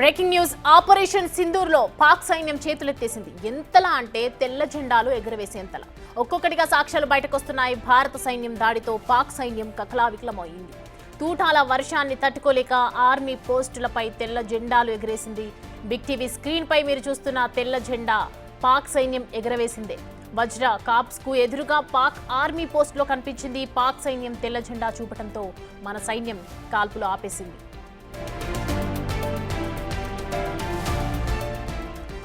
Breaking news operation Sindoor లో పాక్ సైన్యం చేతులెత్తేసింది. ఎంతలా అంటే తెల్ల జెండాలు ఎగురవేసేంతలా. ఒక్కొక్కటిగా సాక్ష్యాలు బయటకొస్తున్నాయి. భారత సైన్యం దాడితో పాక్ సైన్యం కకలావికలమైంది. తూటాల వర్షాన్ని తట్టుకోలేక ఆర్మీ పోస్టులపై తెల్ల జెండాలు ఎగరేసింది. బిగ్ టీవీ స్క్రీన్ పై మీరు చూస్తున్న తెల్ల జెండా పాక్ సైన్యం ఎగరవేసిందే. వజ్ర కాప్స్ కు ఎదురుగా పాక్ ఆర్మీ పోస్టులో కనిపించింది. పాక్ సైన్యం తెల్ల జెండా చూపటంతో మన సైన్యం కాల్పులు ఆపేసింది.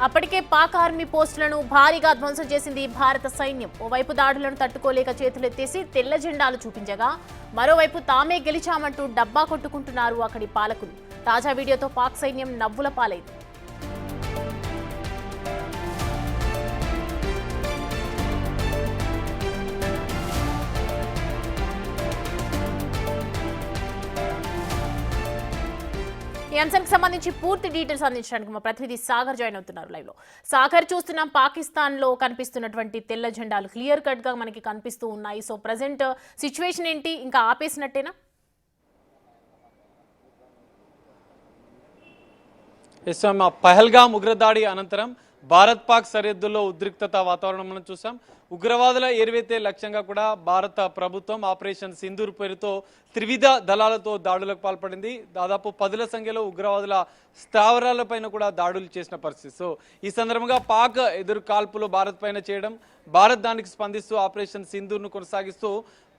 అప్పటికే పాక్ ఆర్మీ పోస్టులను భారీగా ధ్వంసం చేసింది భారత సైన్యం. ఓవైపు దాడులను తట్టుకోలేక చేతులెత్తేసి తెల్ల జెండాలు చూపించగా, మరోవైపు తామే గెలిచామంటూ డబ్బా కొట్టుకుంటున్నారు అక్కడి పాలకులు. తాజా వీడియోతో పాక్ సైన్యం నవ్వుల పాలైంది. ఈ అంశానికి సంబంధించి పూర్తి డీటెయిల్స్ అందించడానికి మా ప్రతినిధి సాగర్ జాయిన్ అవుతున్నారు లైవ్ లో. సాగర్, చూస్తున్నాం పాకిస్తాన్ లో కనిపిస్తున్నటువంటి తెల్ల జెండాలు క్లియర్ కట్ గా మనకి కనిపిస్తూ ఉన్నాయి. సో ప్రెసెంట్ సిచ్యువేషన్ ఏంటి? ఇంకా ఆపేసినట్టేనా? పహల్గామ్ ఉగ్రదాడి అనంతరం భారత్ పాక్ సరిహద్దుల్లో ఉద్రిక్తత వాతావరణం మనం చూసాం. ఉగ్రవాదుల ఏర్వైతే లక్ష్యంగా కూడా భారత ప్రభుత్వం ఆపరేషన్ సింధూర్ పేరుతో త్రివిధ దళాలతో దాడులకు పాల్పడింది. దాదాపు 10ల సంఖ్యలో ఉగ్రవాదుల స్థావరాలపైన కూడా దాడులు చేసిన పరిస్థితి. సో ఈ సందర్భంగా పాక్ ఎదురు కాల్పులు భారత్ పైన చేయడం, భారత్ దానికి స్పందిస్తూ ఆపరేషన్ సింధూర్ను కొనసాగిస్తూ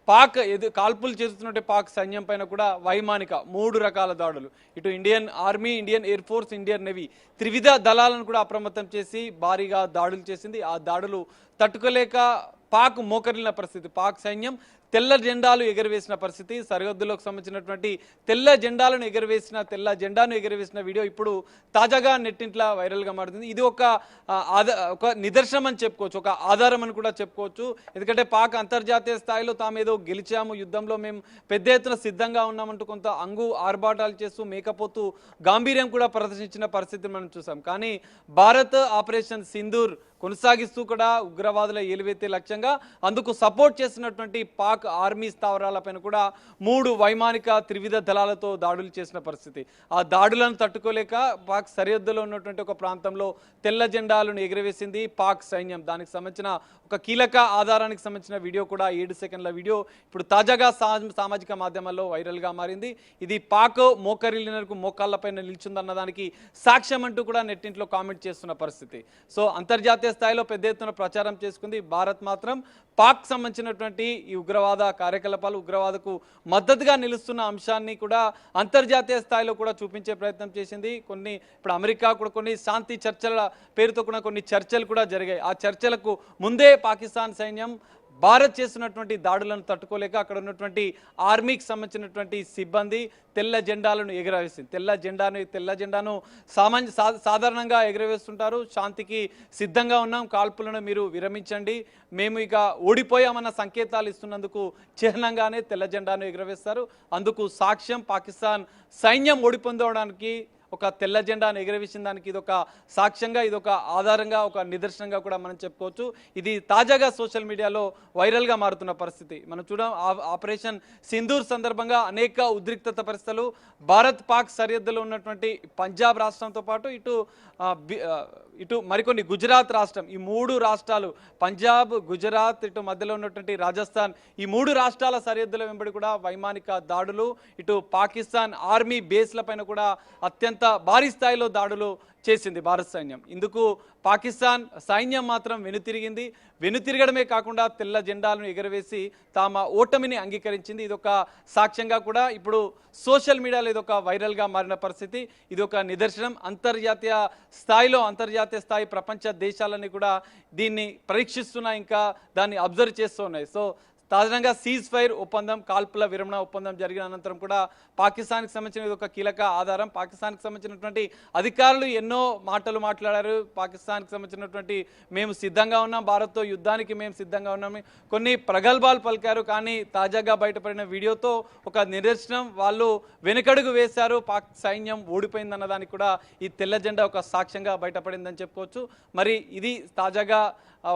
పాక్ కాల్పులు చేస్తున్నట్టే పాక్ సైన్యం పైన కూడా వైమానిక 3 రకాల దాడులు, ఇటు Indian army, Indian air force, Indian navy త్రివిధ దళాలను కూడా అప్రమత్తం చేసి భారీగా దాడులు చేసింది. ఆ దాడులు తట్టుకోలేక పాక్ మోకరిల్లిన పరిస్థితి. పాక్ సైన్యం తెల్ల జెండాలు ఎగరవేసిన పరిస్థితి. సరిహద్దులకు సంబంధించినటువంటి తెల్ల జెండాను ఎగరవేసిన వీడియో ఇప్పుడు తాజాగా నెట్టింట్లా వైరల్గా మారుతుంది. ఇది ఒక నిదర్శనం అని చెప్పుకోవచ్చు, ఒక ఆధారం అని కూడా చెప్పుకోవచ్చు. ఎందుకంటే పాక్ అంతర్జాతీయ స్థాయిలో తామేదో గెలిచాము, యుద్ధంలో మేము పెద్ద ఎత్తున సిద్ధంగా ఉన్నామంటూ కొంత ఆర్భాటాలు చేస్తూ మేకపోతూ గాంభీర్యం కూడా ప్రదర్శించిన పరిస్థితిని మనం చూసాం. కానీ భారత్ ఆపరేషన్ సింధూర్ కొనసాగిస్తూ కూడా ఉగ్రవాదుల ఏలువెత్తే లక్ష్యంగా అందుకు సపోర్ట్ చేస్తున్నటువంటి పాక్ ఆర్మీ స్థావరాలపైన కూడా 3 వైమానిక త్రివిధ దళాలతో దాడులు చేసిన పరిస్థితి. ఆ దాడులను తట్టుకోలేక పాక్ సరిహద్దులో ఉన్నటువంటి ఒక ప్రాంతంలో తెల్ల జెండాలను ఎగురవేసింది పాక్ సైన్యం. దానికి సంబంధించిన ఒక కీలక ఆధారానికి సంబంధించిన వీడియో కూడా 7 సెకండ్ల వీడియో ఇప్పుడు తాజాగా సామాజిక మాధ్యమాల్లో వైరల్గా మారింది. ఇది పాక్ మోకరిల్లినకు మోకాళ్లపైన నిల్చుందన్న దానికి సాక్ష్యం అంటూ కూడా నెట్టింట్లో కామెంట్ చేస్తున్న పరిస్థితి. సో అంతర్జాతీయ స్థాయిలో పెద్ద ఎత్తున ప్రచారం చేసుకుంది. భారత్ మాత్రం పాక్ సంబంధించినటువంటి ఈ ఉగ్రవాద కార్యకలాపాలు, ఉగ్రవాదకు మద్దతుగా నిలుస్తున్న అంశాన్ని కూడా అంతర్జాతీయ స్థాయిలో కూడా చూపించే ప్రయత్నం చేసింది. ఇప్పుడు అమెరికా కూడా కొన్ని శాంతి చర్చల పేరుతో కూడా కొన్ని చర్చలు కూడా జరిగాయి. ఆ చర్చలకు ముందే పాకిస్తాన్ సైన్యం భారత్ చేస్తున్నటువంటి దాడులను తట్టుకోలేక అక్కడ ఉన్నటువంటి ఆర్మీకి సంబంధించినటువంటి సిబ్బంది తెల్ల జెండాలను ఎగరవేసింది. తెల్ల జెండాను సాధారణంగా ఎగరవేస్తుంటారు. శాంతికి సిద్ధంగా ఉన్నాం, కాల్పులను మీరు విరమించండి, మేము ఇక ఓడిపోయామన్న సంకేతాలు ఇస్తున్నందుకు చిహ్నంగానే తెల్ల జెండాను ఎగరవేస్తారు. అందుకు సాక్ష్యం పాకిస్తాన్ సైన్యం ఓడిపొందడానికి ఒక తెల్ల జెండాను ఎగరవేసిన దానికి ఇదొక సాక్ష్యంగా, ఇదొక ఆధారంగా, ఒక నిదర్శనంగా కూడా మనం చెప్పుకోవచ్చు. ఇది తాజాగా సోషల్ మీడియాలో వైరల్గా మారుతున్న పరిస్థితి. మనం చూడం ఆపరేషన్ సింధూర్ సందర్భంగా అనేక ఉద్రిక్తత పరిస్థితులు భారత్ పాక్ సరిహద్దులో ఉన్నటువంటి పంజాబ్ రాష్ట్రంతో పాటు ఇటు మరికొన్ని గుజరాత్ రాష్ట్రం, ఈ 3 రాష్ట్రాలు పంజాబ్, గుజరాత్, ఇటు మధ్యలో ఉన్నటువంటి రాజస్థాన్, ఈ 3 రాష్ట్రాల సరిహద్దుల వెంబడి కూడా వైమానిక దాడులు, ఇటు పాకిస్తాన్ ఆర్మీ బేస్ల పైన కూడా అత్యంత భారీ స్థాయిలో దాడులు చేసింది భారత సైన్యం. ఇందుకు పాకిస్తాన్ సైన్యం మాత్రం వెనుతిరగడమే కాకుండా తెల్ల జెండాలను ఎగరవేసి తమ ఓటమిని అంగీకరించింది. ఇదొక సాక్ష్యంగా కూడా ఇప్పుడు సోషల్ మీడియాలో ఇదొక వైరల్గా మారిన పరిస్థితి. ఇదొక నిదర్శనం. అంతర్జాతీయ స్థాయి ప్రపంచ దేశాలన్నీ కూడా దీన్ని పరీక్షిస్తున్నాయి, ఇంకా దాన్ని అబ్జర్వ్ చేస్తూ ఉన్నాయి. సో తాజాగా సీజ్ ఫైర్ ఒప్పందం, కాల్పుల విరమణ ఒప్పందం జరిగిన అనంతరం కూడా పాకిస్తాన్కి సంబంధించిన ఒక కీలక ఆధారం. పాకిస్తాన్కి సంబంధించినటువంటి అధికారులు ఎన్నో మాటలు మాట్లాడారు. పాకిస్తాన్కి సంబంధించినటువంటి మేము సిద్ధంగా ఉన్నాం, భారత్తో యుద్ధానికి మేము సిద్ధంగా ఉన్నాము, కొన్ని ప్రగల్భాలు పలికారు. కానీ తాజాగా బయటపడిన వీడియోతో ఒక నిదర్శనం, వాళ్ళు వెనుకడుగు వేశారు, పాక్ సైన్యం ఓడిపోయిందన్న దానికి కూడా ఈ తెల్ల జెండా ఒక సాక్ష్యంగా బయటపడిందని చెప్పుకోవచ్చు. మరి ఇది తాజాగా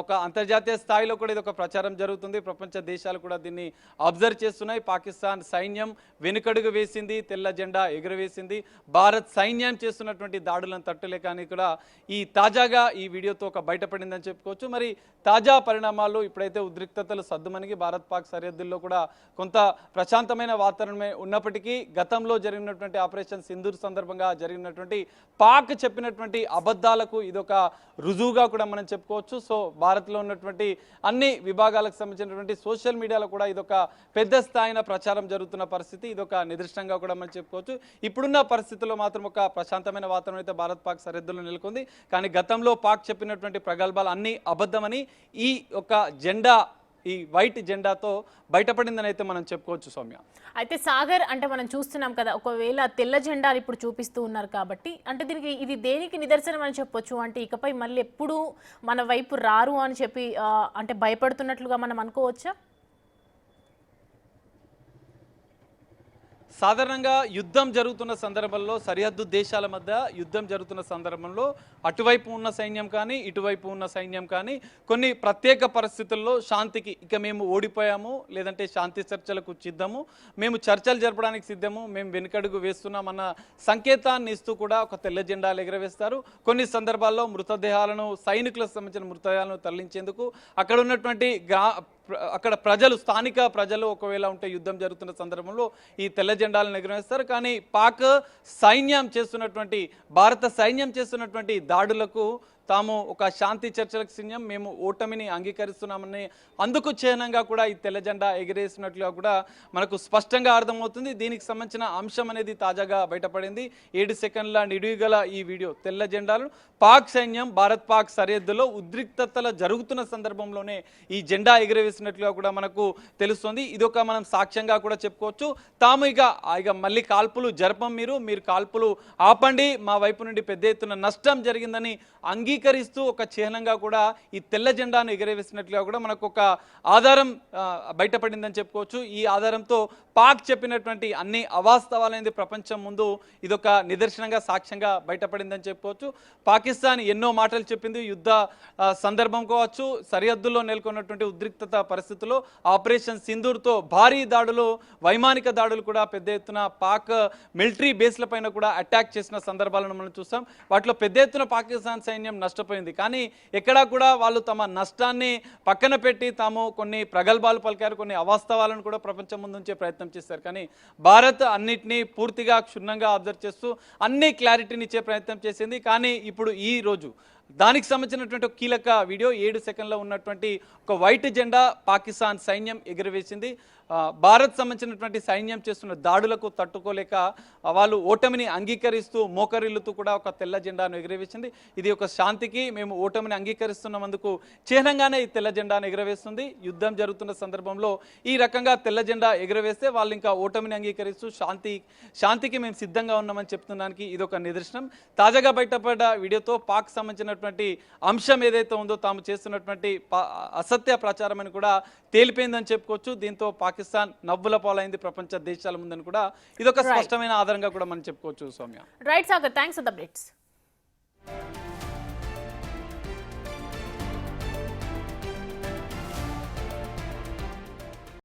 ఒక అంతర్జాతీయ స్థాయిలో కూడా ఇది ఒక ప్రచారం జరుగుతుంది. ప్రపంచ దేశాలు కూడా దీన్ని అబ్జర్వ్ చేస్తున్నాయి. పాకిస్తాన్ సైన్యం వెనుకడుగు వేసింది, తెల్ల జెండా ఎగురవేసింది. భారత్ సైన్యం చేస్తున్నటువంటి దాడులను తట్టులేక అని కూడా ఈ తాజాగా ఈ వీడియోతో ఒక బయటపడిందని చెప్పుకోవచ్చు. మరి తాజా పరిణామాలు ఇప్పుడైతే ఉద్రిక్తతలు సద్దుమణిగి భారత్ పాక్ సరిహద్దుల్లో కూడా కొంత ప్రశాంతమైన వాతావరణమే ఉన్నప్పటికీ గతంలో జరిగినటువంటి ఆపరేషన్ సింధూర్ సందర్భంగా జరిగినటువంటి పాక్ చెప్పినటువంటి అబద్ధాలకు ఇదొక రుజువుగా కూడా మనం చెప్పుకోవచ్చు. సో భారత్లో ఉన్నటువంటి అన్ని విభాగాలకు సంబంధించినటువంటి సోషల్ మీడియాలో కూడా ఇదొక పెద్ద స్థాయిన ప్రచారం జరుగుతున్న పరిస్థితి, ఇదొక నిదర్శనంగా కూడా మనం చెప్పుకోవచ్చు. ఇప్పుడున్న పరిస్థితుల్లో మాత్రం ఒక ప్రశాంతమైన వాతావరణం అయితే భారత్ పాక్ సరిహద్దులో నెలకొంది. కానీ గతంలో పాక్ చెప్పినటువంటి ప్రగల్భాలు అన్ని అబద్ధమని ఈ ఒక జెండా, ఈ వైట్ జెండాతో బయటపడిందని అయితే మనం చెప్పుకోవచ్చు సౌమ్య. అయితే సాగర్, అంటే మనం చూస్తున్నాం కదా, ఒకవేళ తెల్ల జెండాలు ఇప్పుడు చూపిస్తూ ఉన్నారు కాబట్టి అంటే దీనికి ఇది దేనికి నిదర్శనం అని చెప్పొచ్చు? అంటే ఇకపై మళ్ళీ ఎప్పుడు మన వైపు రారు అని చెప్పి అంటే భయపడుతున్నట్లుగా మనం అనుకోవచ్చా? సాధారణంగా యుద్ధం జరుగుతున్న సందర్భంలో, సరిహద్దు దేశాల మధ్య యుద్ధం జరుగుతున్న సందర్భంలో అటువైపు ఉన్న సైన్యం కానీ ఇటువైపు ఉన్న సైన్యం కానీ కొన్ని ప్రత్యేక పరిస్థితుల్లో శాంతికి ఇక మేము ఓడిపోయాము, లేదంటే శాంతి చర్చలకు సిద్ధము, మేము చర్చలు జరపడానికి సిద్ధము, మేము వెనుకడుగు వేస్తున్నామన్న సంకేతాన్ని ఇస్తూ కూడా ఒక తెల్ల జెండాలు ఎగరవేస్తారు. కొన్ని సందర్భాల్లో మృతదేహాలను, సైనికులకు సంబంధించిన మృతదేహాలను తరలించేందుకు అక్కడ ఉన్నటువంటి అక్కడ ప్రజలు, స్థానిక ప్రజలు ఒకవేళ ఉంటే యుద్ధం జరుగుతున్న సందర్భంలో ఈ తెల్ల జెండాలను ఎగురవేస్తారు. కానీ పాక్ సైన్యం చేస్తున్నటువంటి, భారత సైన్యం చేస్తున్నటువంటి దాడులకు తాము ఒక శాంతి చర్చలకు సిద్ధం, మేము ఓటమిని అంగీకరిస్తున్నామని అందుకు చిహ్నంగా కూడా ఈ తెల్ల జెండా ఎగిరేసినట్లుగా కూడా మనకు స్పష్టంగా అర్థమవుతుంది. దీనికి సంబంధించిన అంశం అనేది తాజాగా బయటపడింది. 7 సెకండ్ల నిడివిగల ఈ వీడియో, తెల్ల జెండాలు పాక్ సైన్యం భారత్ పాక్ సరిహద్దులో ఉద్రిక్తతలు జరుగుతున్న సందర్భంలోనే ఈ జెండా ఎగిరవేసినట్లుగా కూడా మనకు తెలుస్తుంది. ఇదొక మనం సాక్ష్యంగా కూడా చెప్పుకోవచ్చు. తాము ఇక మళ్ళీ కాల్పులు జరపం, మీరు కాల్పులు ఆపండి, మా వైపు నుండి పెద్ద ఎత్తున నష్టం జరిగిందని అంగీకరిస్తూ ఒక చిహ్నంగా కూడా ఈ తెల్ల జెండాను ఎగరవేసినట్లుగా కూడా మనకు ఒక ఆధారం బయటపడిందని చెప్పుకోవచ్చు. ఈ ఆధారంతో పాక్ చెప్పినటువంటి అన్ని అవాస్తవాలనేది ప్రపంచం ముందు ఇదొక నిదర్శనంగా, సాక్ష్యంగా బయటపడిందని చెప్పుకోవచ్చు. పాకిస్తాన్ ఎన్నో మాటలు చెప్పింది యుద్ధ సందర్భం కావచ్చు, సరిహద్దుల్లో నెలకొన్నటువంటి ఉద్రిక్తత పరిస్థితుల్లో ఆపరేషన్ సింధూర్తో భారీ దాడులు, వైమానిక దాడులు కూడా పెద్ద ఎత్తున పాక్ మిలిటరీ బేస్ల పైన కూడా అటాక్ చేసిన సందర్భాలను మనం చూస్తాం. వాటిలో పెద్ద ఎత్తున పాకిస్తాన్ సైన్యం నష్టపోయింది. కానీ ఎక్కడా కూడా వాళ్ళు తమ నష్టాన్ని పక్కన పెట్టి తాము కొన్ని ప్రగల్భాలు పలికారు, కొన్ని అవాస్తవాలను కూడా ప్రపంచం ముందు ఉంచే ప్రయత్నం చేస్తారు. కానీ భారత్ అన్నిటినీ పూర్తిగా క్షుణ్ణంగా అబ్జర్వ్ చేస్తూ అన్ని క్లారిటీని ఇచ్చే ప్రయత్నం చేసింది. కానీ ఇప్పుడు ఈ రోజు దానికి సంబంధించినటువంటి ఒక కీలక వీడియో, 7 సెకండ్లో ఉన్నటువంటి ఒక వైట్ జెండా పాకిస్తాన్ సైన్యం ఎగురవేసింది. భారత్ సంబంధించినటువంటి సైన్యం చేస్తున్న దాడులకు తట్టుకోలేక వాళ్ళు ఓటమిని అంగీకరిస్తూ మోకరిల్లుతూ కూడా ఒక తెల్ల జెండాను ఎగురవేసింది. ఇది ఒక శాంతికి మేము ఓటమిని అంగీకరిస్తున్నందుకు చిహ్నంగానే ఈ తెల్ల జెండాను ఎగురవేస్తుంది. యుద్ధం జరుగుతున్న సందర్భంలో ఈ రకంగా తెల్ల జెండా ఎగురవేస్తే వాళ్ళు ఇంకా ఓటమిని అంగీకరిస్తూ శాంతికి మేము సిద్ధంగా ఉన్నామని చెప్తున్నానికి ఇది ఒక నిదర్శనం. తాజాగా బయటపడ్డ వీడియోతో పాక్ సంబంధించినటువంటి అంశం ఏదైతే ఉందో తాము చేస్తున్నటువంటి అసత్య ప్రచారం అని కూడా తేలిపోయిందని చెప్పుకోవచ్చు. దీంతో పాకిస్తాన్ నవ్వుల పాలైంది ప్రపంచ దేశాల ముందని కూడా ఇదొక స్పష్టమైన ఆధారంగా కూడా మనం చెప్పుకోవచ్చు Soumya. Right Sagar, thanks for the updates.